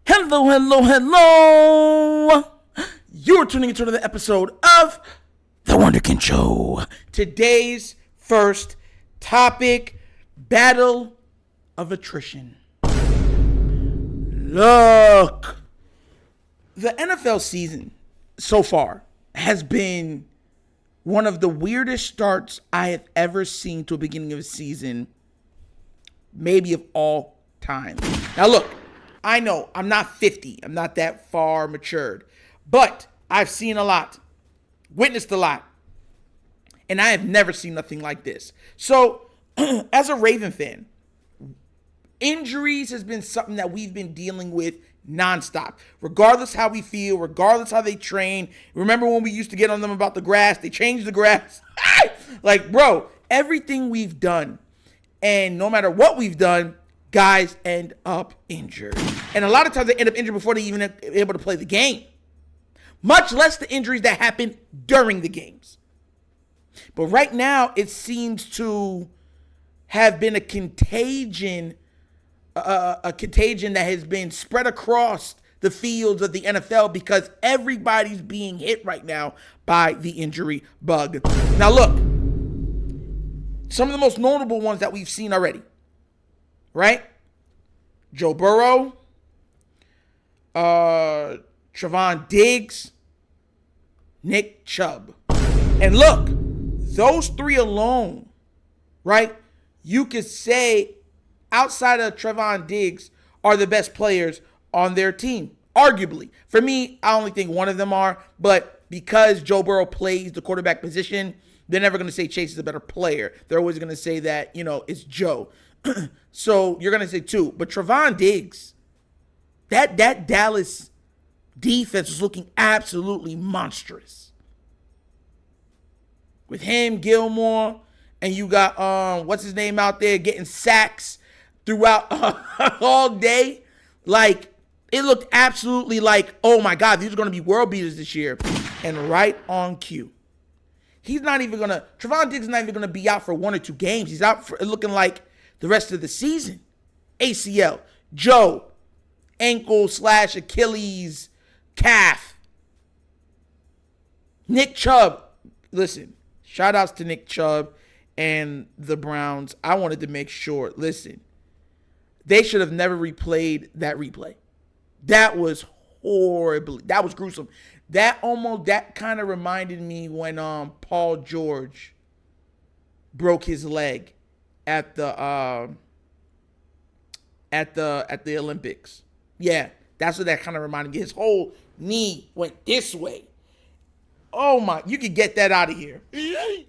Hello, hello, hello. You're tuning into another episode of The Wunderkind Show. Today's first topic, battle of attrition. Look, the NFL season so far has been one of the weirdest starts I have ever seen to a beginning of a season, maybe of all time. Now look, I know I'm not 50. I'm not that far matured. But I've seen a lot, witnessed a lot, and I have never seen nothing like this. So, as a Raven fan, injuries has been something that we've been dealing with nonstop. Regardless how we feel, regardless how they train. Remember when we used to get on them about the grass? They changed the grass. Like, bro, everything we've done, and no matter what we've done, guys end up injured. And a lot of times they end up injured before they even are able to play the game. Much less the injuries that happen during the games. But right now, it seems to have been a contagion that has been spread across the fields of the NFL because everybody's being hit right now by the injury bug. Now look, some of the most notable ones that we've seen already. Right? Joe Burrow, Trevon Diggs, Nick Chubb. And look, those three alone, right? You could say outside of Trevon Diggs are the best players on their team. Arguably. For me, I only think one of them are, but because Joe Burrow plays the quarterback position, they're never going to say Chase is a better player. They're always going to say that, it's Joe. So you're going to say two. But Trevon Diggs, that Dallas defense was looking absolutely monstrous. With him, Gilmore, and you got, what's his name out there getting sacks throughout all day. Like, it looked absolutely like, oh my God, these are going to be world beaters this year. And right on cue. Trevon Diggs is not even going to be out for 1 or 2 games. He's out for looking like the rest of the season. ACL, Joe, ankle/Achilles, calf. Nick Chubb, listen, shout outs to Nick Chubb and the Browns. I wanted to make sure, listen, they should have never replayed that replay. That was horrible. That was gruesome. That kind of reminded me when Paul George broke his leg at the Olympics. Yeah, that's what that kind of reminded me. His whole knee went this way. Oh my, you could get that out of here.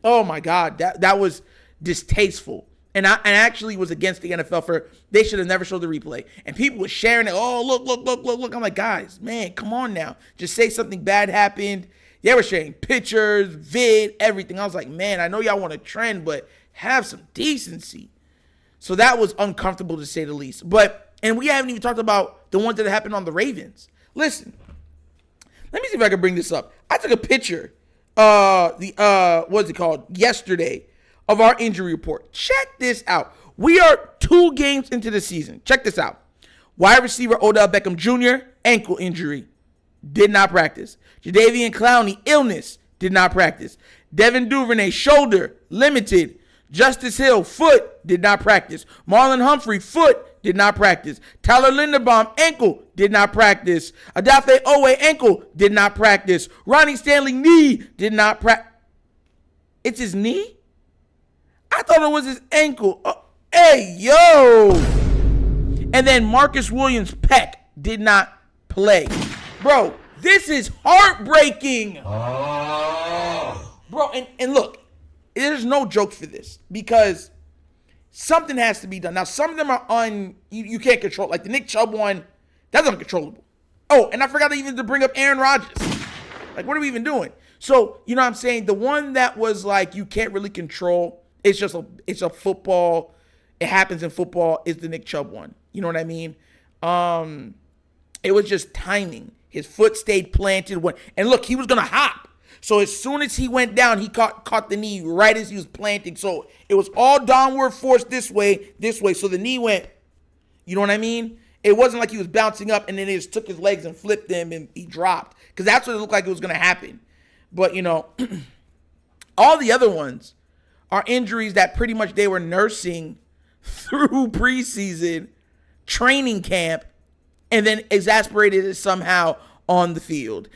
Oh my God, that was distasteful. And I actually was against the NFL they should have never showed the replay. And people were sharing it. Oh, look. I'm like, guys, man, come on now. Just say something bad happened. They were sharing pictures, vid, everything. I was like, man, I know y'all want to trend, but have some decency. So that was uncomfortable to say the least. And we haven't even talked about the ones that happened on the Ravens. Listen, let me see if I can bring this up. I took a picture, yesterday, of our injury report. Check this out. We are 2 games into the season. Check this out. Wide receiver Odell Beckham Jr., ankle injury, did not practice. Jadeveon Clowney, illness, did not practice. Devin Duvernay, shoulder, limited. Justice Hill, foot, did not practice. Marlon Humphrey, foot, did not practice. Tyler Linderbaum, ankle, did not practice. Adafe Owe, ankle, did not practice. Ronnie Stanley, knee, did not practice. It's his knee? I thought it was his ankle. Oh, hey, yo. And then Marcus Williams, pec, did not play. Bro, this is heartbreaking. Oh. Bro, and look, there's no joke for this because something has to be done. Now, some of them are you can't control. Like the Nick Chubb one, that's uncontrollable. Oh, and I forgot even to bring up Aaron Rodgers. Like, what are we even doing? So, you know what I'm saying? The one that was like you can't really control, it's a football. It happens in football, is the Nick Chubb one. You know what I mean? It was just timing. His foot stayed planted. And look, he was going to hop. So as soon as he went down, he caught the knee right as he was planting. So it was all downward force this way. So the knee went, you know what I mean? It wasn't like he was bouncing up and then he just took his legs and flipped him and he dropped. Because that's what it looked like it was going to happen. But, all the other ones are injuries that pretty much they were nursing through preseason, training camp, and then exasperated it somehow on the field.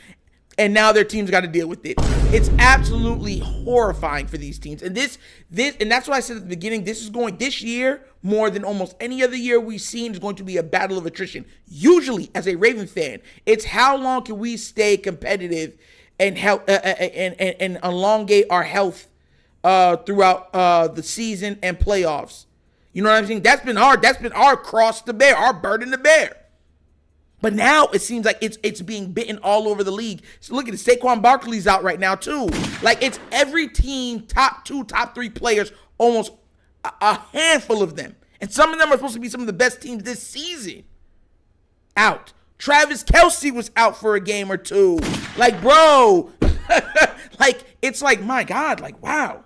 And now their team's got to deal with it. It's absolutely horrifying for these teams. And and that's why I said at the beginning, this year, more than almost any other year we've seen, is going to be a battle of attrition. Usually, as a Raven fan, it's how long can we stay competitive and help and elongate our health throughout the season and playoffs. You know what I'm saying? That's been our cross to bear, our burden to bear. But now it seems like it's being bitten all over the league. So look at it. Saquon Barkley's out right now too. Like it's every team, top 2, top 3 players, almost a handful of them. And some of them are supposed to be some of the best teams this season. Out. Travis Kelce was out for a game or two. Like, bro. Like, it's like, my God. Like, wow.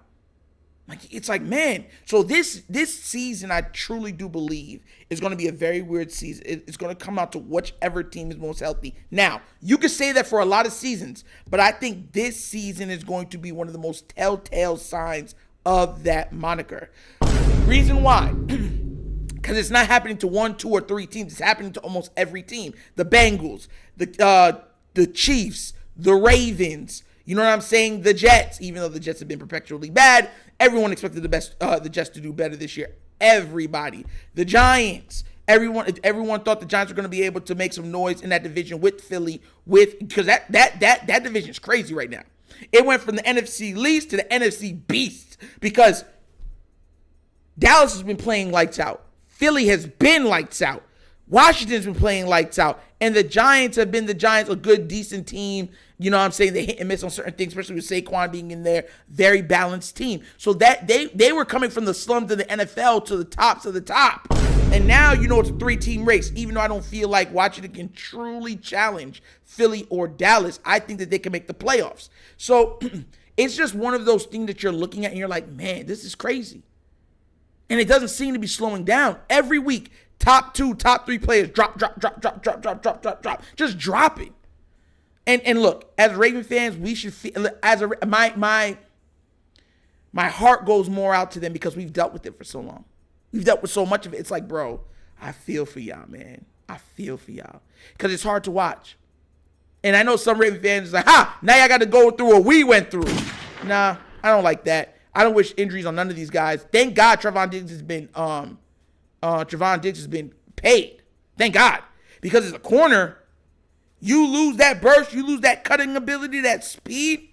Like, it's like, man. So this season, I truly do believe is going to be a very weird season. It's going to come out to whichever team is most healthy. Now, you could say that for a lot of seasons, but I think this season is going to be one of the most telltale signs of that moniker. Reason why? Because it's not happening to 1, 2, or 3 teams. It's happening to almost every team. The Bengals, the Chiefs, the Ravens, you know what I'm saying? The Jets, even though the Jets have been perpetually bad, everyone expected the Jets to do better this year. Everybody. The Giants, everyone thought the Giants were going to be able to make some noise in that division with Philly, because that division is crazy right now. It went from the NFC least to the NFC beast because Dallas has been playing lights out. Philly has been lights out. Washington's been playing lights out. And the Giants have been the Giants, a good, decent team. You know what I'm saying? They hit and miss on certain things, especially with Saquon being in there. Very balanced team. So that they were coming from the slums of the NFL to the tops of the top. And now, it's a 3-team race. Even though I don't feel like Washington can truly challenge Philly or Dallas, I think that they can make the playoffs. So it's just one of those things that you're looking at and you're like, man, this is crazy. And it doesn't seem to be slowing down. Every week, top 2, top 3 players drop. Just dropping. And look, as Raven fans, we should feel my heart goes more out to them because we've dealt with it for so long. We've dealt with so much of it. It's like, bro, I feel for y'all, man. I feel for y'all. Because it's hard to watch. And I know some Raven fans are like, now y'all got to go through what we went through. Nah, I don't like that. I don't wish injuries on none of these guys. Thank God Trevon Diggs has been paid. Thank God. Because as a corner, you lose that burst, you lose that cutting ability, that speed.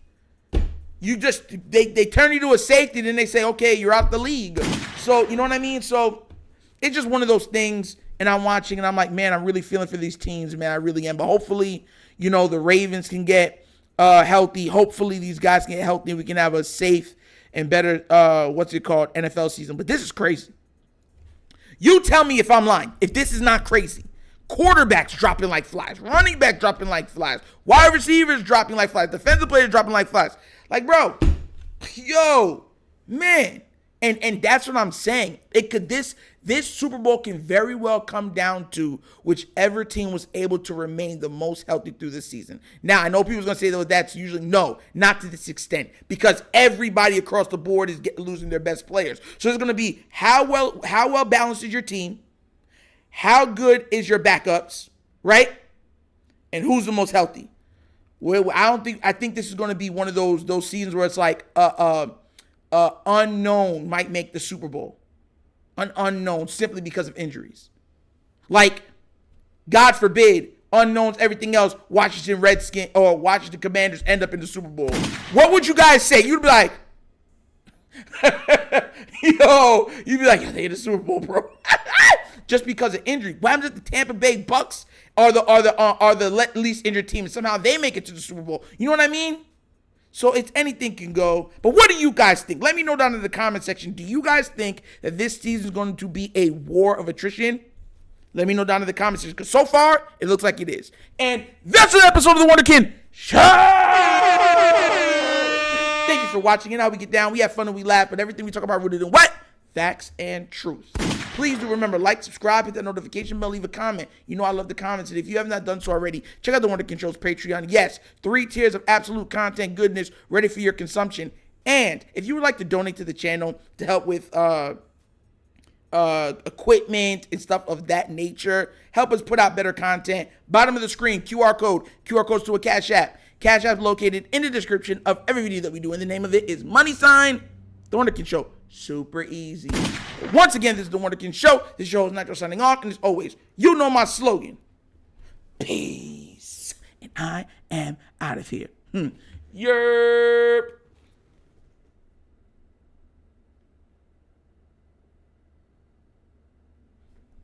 You just, they turn you to a safety, then they say, okay, you're out the league. So, you know what I mean? So, it's just one of those things, and I'm watching, and I'm like, man, I'm really feeling for these teams, man, I really am. But hopefully, the Ravens can get healthy. Hopefully, these guys can get healthy, and we can have a safe and better, NFL season. But this is crazy. You tell me if I'm lying, if this is not crazy. Quarterbacks dropping like flies. Running back dropping like flies. Wide receivers dropping like flies. Defensive players dropping like flies. Like, bro, yo, man. And that's what I'm saying. This Super Bowl can very well come down to whichever team was able to remain the most healthy through the season. Now, I know people's going to say that that's usually no, not to this extent, because everybody across the board is losing their best players. So it's going to be how well balanced is your team, how good is your backups, right? And who's the most healthy? Well, I think this is going to be one of those seasons where it's like unknown might make the Super Bowl. An unknown simply because of injuries. Like, God forbid, unknowns, everything else, Washington Redskins or Washington Commanders end up in the Super Bowl. What would you guys say? You'd be like, you'd be like, they in the Super Bowl, bro. Just because of injury. What happens if the Tampa Bay Bucks are the least injured team and somehow they make it to the Super Bowl? You know what I mean? So it's anything can go. But what do you guys think? Let me know down in the comment section. Do you guys think that this season is going to be a war of attrition? Let me know down in the comment section. Because so far, it looks like it is. And that's an episode of The Wunderkind Show. Thank you for watching. And how we get down. We have fun and we laugh. But everything we talk about rooted in what? Facts and truth. Please do remember, like, subscribe, hit that notification bell, leave a comment. You know I love the comments. And if you have not done so already, check out the Wunderkind Show's Patreon. Yes, 3 tiers of absolute content goodness ready for your consumption. And if you would like to donate to the channel to help with equipment and stuff of that nature, help us put out better content, bottom of the screen, QR codes to a Cash App. Cash App is located in the description of every video that we do, and the name of it is $, The Wunderkind Show. Super easy. Once again, this is The Wunderkind Show. This show is Nitro signing off, and as always, you know my slogan. Peace. And I am out of here. Yerp.